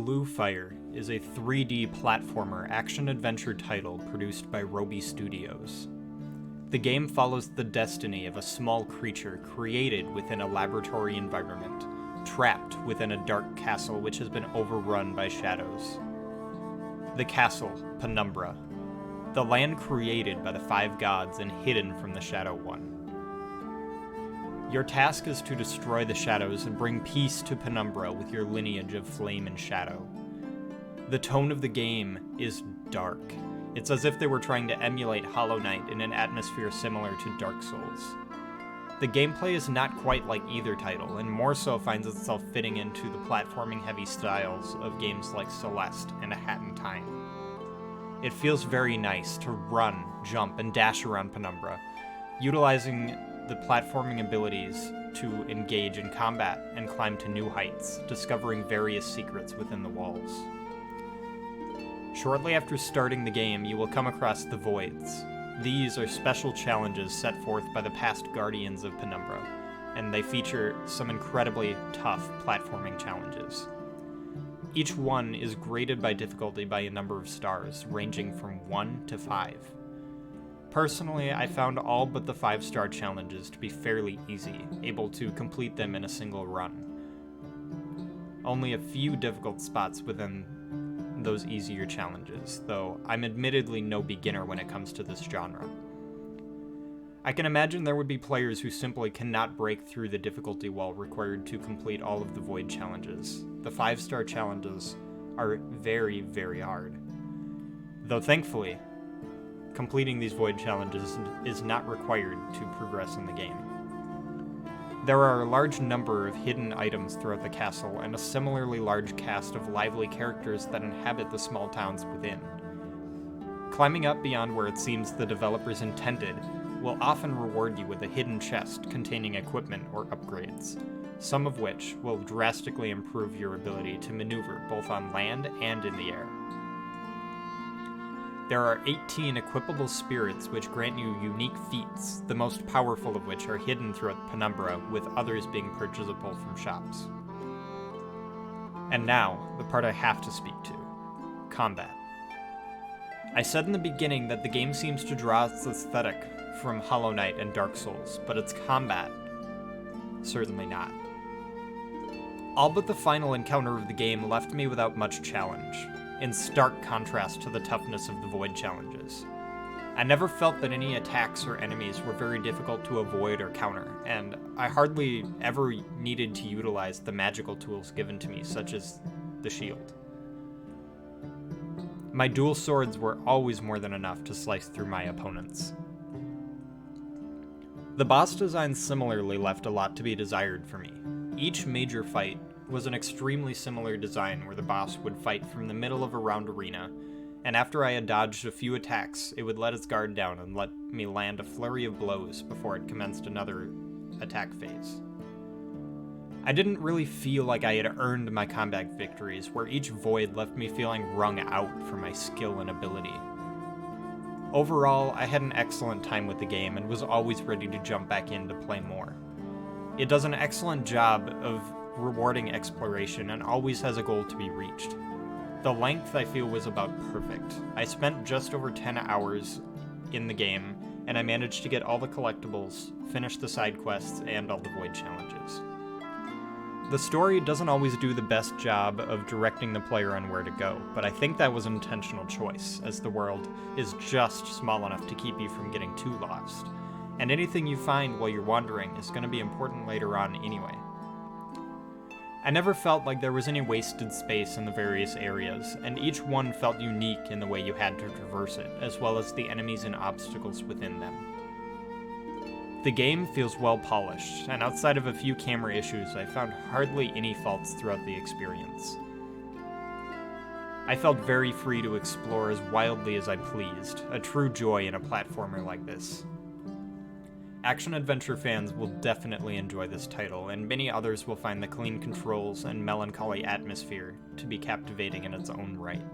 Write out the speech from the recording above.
Blue Fire is a 3D platformer action-adventure title produced by ROBI Studios. The game follows the destiny of a small creature created within a laboratory environment, trapped within a dark castle which has been overrun by shadows. The castle, Penumbra, the land created by the 5 gods and hidden from the Shadow One. Your task is to destroy the shadows and bring peace to Penumbra with your lineage of flame and shadow. The tone of the game is dark. It's as if they were trying to emulate Hollow Knight in an atmosphere similar to Dark Souls. The gameplay is not quite like either title, and more so finds itself fitting into the platforming-heavy styles of games like Celeste and A Hat in Time. It feels very nice to run, jump, and dash around Penumbra, utilizing the platforming abilities to engage in combat and climb to new heights, discovering various secrets within the walls. Shortly after starting the game, you will come across the Voids. These are special challenges set forth by the past guardians of Penumbra, and they feature some incredibly tough platforming challenges. Each one is graded by difficulty by a number of stars, ranging from 1 to 5. Personally, I found all but the 5-star challenges to be fairly easy, able to complete them in a single run. Only a few difficult spots within those easier challenges, though I'm admittedly no beginner when it comes to this genre. I can imagine there would be players who simply cannot break through the difficulty wall required to complete all of the Void challenges. The 5-star challenges are very, very hard. Though thankfully, completing these Void challenges is not required to progress in the game. There are a large number of hidden items throughout the castle, and a similarly large cast of lively characters that inhabit the small towns within. Climbing up beyond where it seems the developers intended will often reward you with a hidden chest containing equipment or upgrades, some of which will drastically improve your ability to maneuver both on land and in the air. There are 18 equipable spirits which grant you unique feats, the most powerful of which are hidden throughout Penumbra, with others being purchasable from shops. And now, the part I have to speak to: combat. I said in the beginning that the game seems to draw its aesthetic from Hollow Knight and Dark Souls, but its combat, certainly not. All but the final encounter of the game left me without much challenge, in stark contrast to the toughness of the Void challenges. I never felt that any attacks or enemies were very difficult to avoid or counter, and I hardly ever needed to utilize the magical tools given to me, such as the shield. My dual swords were always more than enough to slice through my opponents. The boss design similarly left a lot to be desired for me. Each major fight was an extremely similar design where the boss would fight from the middle of a round arena, and after I had dodged a few attacks, it would let its guard down and let me land a flurry of blows before it commenced another attack phase. I didn't really feel like I had earned my combat victories, where each Void left me feeling wrung out for my skill and ability. Overall, I had an excellent time with the game and was always ready to jump back in to play more. It does an excellent job of rewarding exploration and always has a goal to be reached. The length, I feel, was about perfect. I spent just over 10 hours in the game, and I managed to get all the collectibles, finish the side quests, and all the Void challenges. The story doesn't always do the best job of directing the player on where to go, but I think that was an intentional choice, as the world is just small enough to keep you from getting too lost, and anything you find while you're wandering is going to be important later on anyway. I never felt like there was any wasted space in the various areas, and each one felt unique in the way you had to traverse it, as well as the enemies and obstacles within them. The game feels well polished, and outside of a few camera issues, I found hardly any faults throughout the experience. I felt very free to explore as wildly as I pleased, a true joy in a platformer like this. Action-adventure fans will definitely enjoy this title, and many others will find the clean controls and melancholy atmosphere to be captivating in its own right.